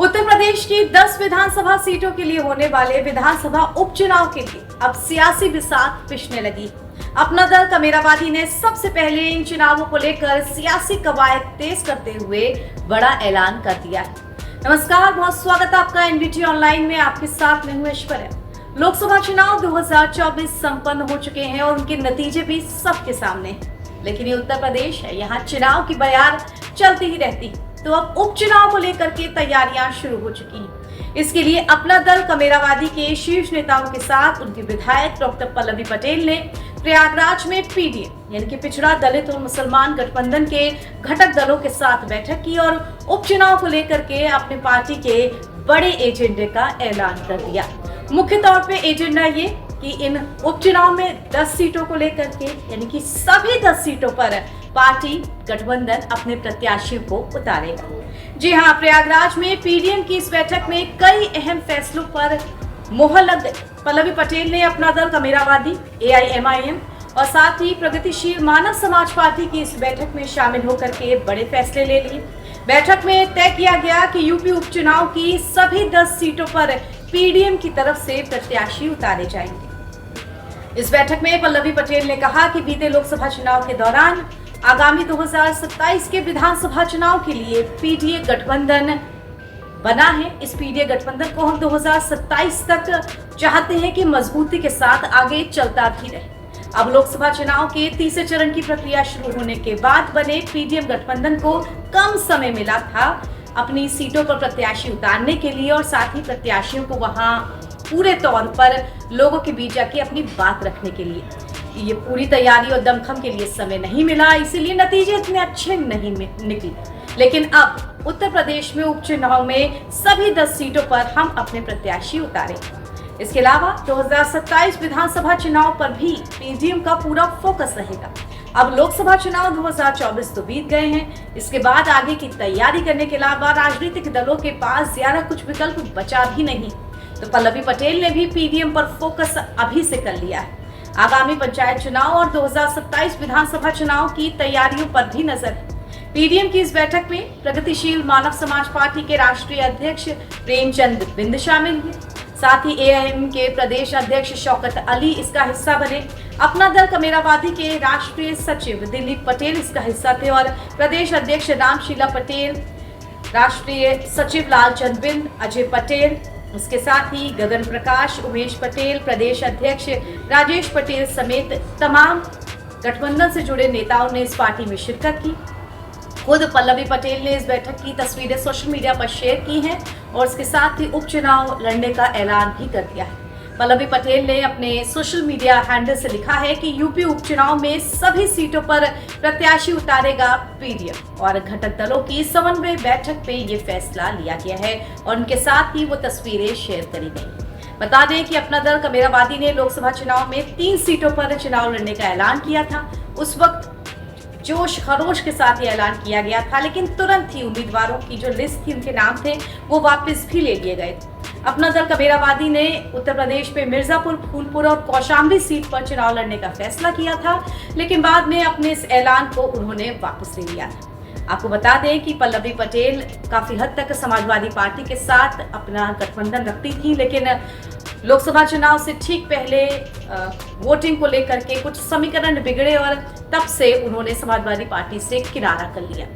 उत्तर प्रदेश की 10 विधानसभा सीटों के लिए होने वाले विधानसभा उपचुनाव के लिए अब सियासी बिसात पिसने लगी। अपना दल कमेरावादी ने सबसे पहले इन चुनावों को लेकर सियासी कवायद तेज करते हुए बड़ा ऐलान कर दिया है। नमस्कार, बहुत स्वागत है आपका एनबीटी ऑनलाइन में। आपके साथ मैं हूं ऐश्वर्या। लोकसभा चुनाव 2024 संपन्न हो चुके हैं और उनके नतीजे भी सबके सामने हैं। लेकिन ये उत्तर प्रदेश है, यहाँ चुनाव की बयार चलती ही रहती है। तो अब उपचुनाव को लेकर के तैयारियां शुरू हो चुकी हैं। इसके लिए अपना दल कमेरावादी के शीर्ष नेताओं के साथ उनके विधायक डॉक्टर पल्लवी पटेल ने प्रयागराज में पीडीएम यानी कि पिछड़ा दलित और मुसलमान गठबंधन के घटक दलों के साथ बैठक की और उपचुनाव को लेकर के अपनी पार्टी के बड़े एजेंडे का ऐलान कर दिया। मुख्य तौर पे एजेंडा ये कि इन उपचुनाव में 10 सीटों को लेकर के यानी कि सभी 10 सीटों पर पार्टी गठबंधन अपने प्रत्याशियों को उतारेगा। जी हां, प्रयागराज में पीडीएम की इस बैठक में कई अहम फैसलों पर मोहर लग गई। पल्लवी पटेल ने अपना दल कमेरावादी, एआईएमआईएम और साथ ही प्रगतिशील मानव समाज पार्टी की इस बैठक में शामिल होकर के बड़े फैसले ले लिए। बैठक में तय किया गया कि यूपी उपचुनाव की सभी 10 सीटों पर पीडीएम की तरफ से प्रत्याशी उतारे जाएंगे। इस बैठक में पल्लवी पटेल ने कहा कि बीते लोकसभा चुनाव के दौरान आगामी 2027 के विधानसभा चुनाव के लिए पीडीए गठबंधन बना है। इस पीडीए गठबंधन को हम 2027 तक चाहते हैं कि मजबूती के साथ आगे चलता भी रहे। अब लोकसभा चुनाव के तीसरे चरण की प्रक्रिया शुरू होने के बाद बने पीडीएम गठबंधन को कम समय मिला था अपनी सीटों पर प्रत्याशी उतारने के लिए और साथ ही प्रत्याशियों को वहां पूरे तौर पर लोगों के बीच जाके अपनी बात रखने के लिए। ये पूरी तैयारी और दमखम के लिए समय नहीं मिला, इसीलिए नतीजे इतने अच्छे नहीं निकले। लेकिन अब उत्तर प्रदेश में उपचुनाव में सभी 10 सीटों पर हम अपने प्रत्याशी उतारेंगे। इसके अलावा 2027 विधानसभा चुनाव पर भी पीडीएम का पूरा फोकस रहेगा। अब लोकसभा चुनाव 2024 तो बीत गए हैं, इसके बाद आगे की तैयारी करने के अलावा राजनीतिक दलों के पास ज्यादा कुछ विकल्प बचा भी नहीं। तो पल्लवी पटेल ने भी पीडीएम पर फोकस अभी से कर लिया है। आगामी पंचायत चुनाव और 2027 विधानसभा चुनाव की तैयारियों पर भी नजर है। पीडीएम की इस बैठक में प्रगतिशील मानव समाज पार्टी के राष्ट्रीय अध्यक्ष प्रेमचंद बिंद शामिल हुए। साथ ही एआईएम के प्रदेश अध्यक्ष शौकत अली इसका हिस्सा बने। अपना दल कमेरावादी के राष्ट्रीय सचिव दिलीप पटेल इसका हिस्सा थे और प्रदेश अध्यक्ष रामशीला पटेल, राष्ट्रीय सचिव लालचंद बिंद, अजय पटेल, उसके साथ ही गगन प्रकाश, उमेश पटेल, प्रदेश अध्यक्ष राजेश पटेल समेत तमाम गठबंधन से जुड़े नेताओं ने इस पार्टी में शिरकत की। खुद पल्लवी पटेल ने इस बैठक की तस्वीरें सोशल मीडिया पर शेयर की हैं और इसके साथ ही उपचुनाव लड़ने का ऐलान भी कर दिया है। पल्लवी पटेल ने अपने सोशल मीडिया हैंडल से लिखा है कि यूपी उपचुनाव में सभी सीटों पर प्रत्याशी उतारेगा पीडीएम और घटक दलों की समन्वय बैठक पे ये फैसला लिया गया है और उनके साथ ही वो तस्वीरें शेयर करी गई। बता दें कि अपना दल कमेरावादी ने लोकसभा चुनाव में 3 सीटों पर चुनाव लड़ने का ऐलान किया था। उस वक्त जोश खरोश के साथ ये ऐलान किया गया था, लेकिन तुरंत ही उम्मीदवारों की जो लिस्ट थी, उनके नाम थे, वो वापस भी ले लिए गए थे। अपना दल कमेरावादी ने उत्तर प्रदेश में मिर्जापुर, फूलपुर और कौशाम्बी सीट पर चुनाव लड़ने का फैसला किया था, लेकिन बाद में अपने इस ऐलान को उन्होंने वापस ले लिया था। आपको बता दें कि पल्लवी पटेल काफी हद तक समाजवादी पार्टी के साथ अपना गठबंधन रखती थी, लेकिन लोकसभा चुनाव से ठीक पहले वोटिंग को लेकर के कुछ समीकरण बिगड़े और तब से उन्होंने समाजवादी पार्टी से किनारा कर लिया।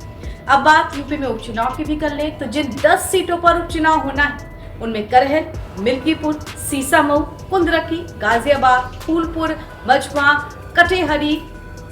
अब बात यूपी में उपचुनाव की भी कर ले तो जिन 10 सीटों पर उपचुनाव होना है उनमें करहल, मिल्कीपुर, सीसामऊ, कुंदरकी, गाजियाबाद, फूलपुर, मझवा, कटेहरी,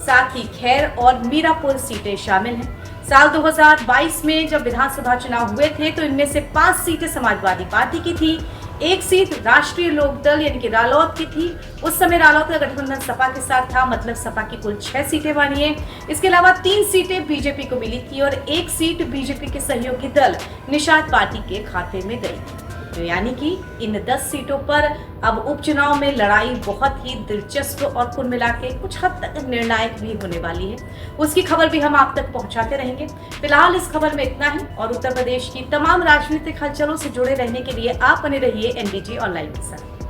साथ ही खैर और मीरापुर सीटें शामिल हैं। साल 2022 में जब विधानसभा चुनाव हुए थे तो इनमें से 5 सीटें समाजवादी पार्टी की थी, 1 सीट राष्ट्रीय लोकदल यानी कि रालोद की थी। उस समय रालोद का गठबंधन सपा के साथ था, मतलब सपा की कुल 6 सीटें बनी है। इसके अलावा 3 सीटें बीजेपी को मिली थी और 1 सीट बीजेपी के सहयोगी दल निषाद पार्टी के खाते में गई। तो यानी कि इन 10 सीटों पर अब उपचुनाव में लड़ाई बहुत ही दिलचस्प और कुल मिला के कुछ हद तक निर्णायक भी होने वाली है। उसकी खबर भी हम आप तक पहुंचाते रहेंगे। फिलहाल इस खबर में इतना ही और उत्तर प्रदेश की तमाम राजनीतिक हलचलों से जुड़े रहने के लिए आप बने रहिए एनबीटी ऑनलाइन के साथ।